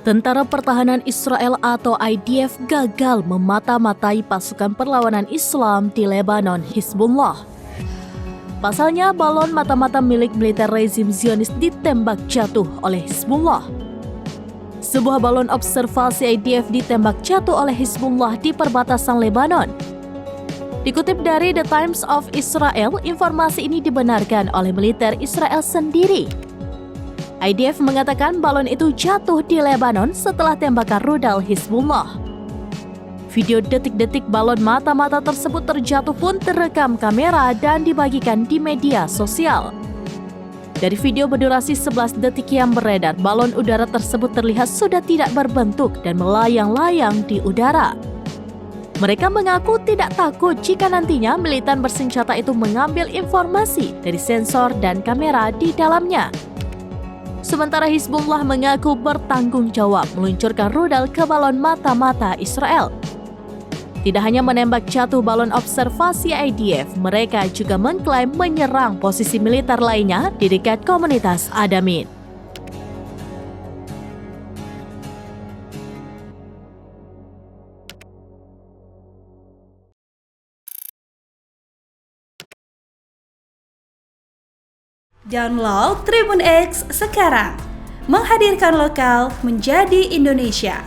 Tentara Pertahanan Israel atau IDF gagal memata-matai pasukan perlawanan Islam di Lebanon, Hizbullah. Pasalnya, balon mata-mata milik militer rezim Zionis ditembak jatuh oleh Hizbullah. Sebuah balon observasi IDF ditembak jatuh oleh Hizbullah di perbatasan Lebanon. Dikutip dari The Times of Israel, informasi ini dibenarkan oleh militer Israel sendiri. IDF mengatakan balon itu jatuh di Lebanon setelah tembakan rudal Hizbullah. Video detik-detik balon mata-mata tersebut terjatuh pun terekam kamera dan dibagikan di media sosial. Dari video berdurasi 11 detik yang beredar, balon udara tersebut terlihat sudah tidak berbentuk dan melayang-layang di udara. Mereka mengaku tidak takut jika nantinya militan bersenjata itu mengambil informasi dari sensor dan kamera di dalamnya. Sementara Hizbullah mengaku bertanggung jawab meluncurkan rudal ke balon mata-mata Israel. Tidak hanya menembak jatuh balon observasi IDF, mereka juga mengklaim menyerang posisi militer lainnya di dekat komunitas Adamid. Download Tribun X sekarang, menghadirkan lokal menjadi Indonesia.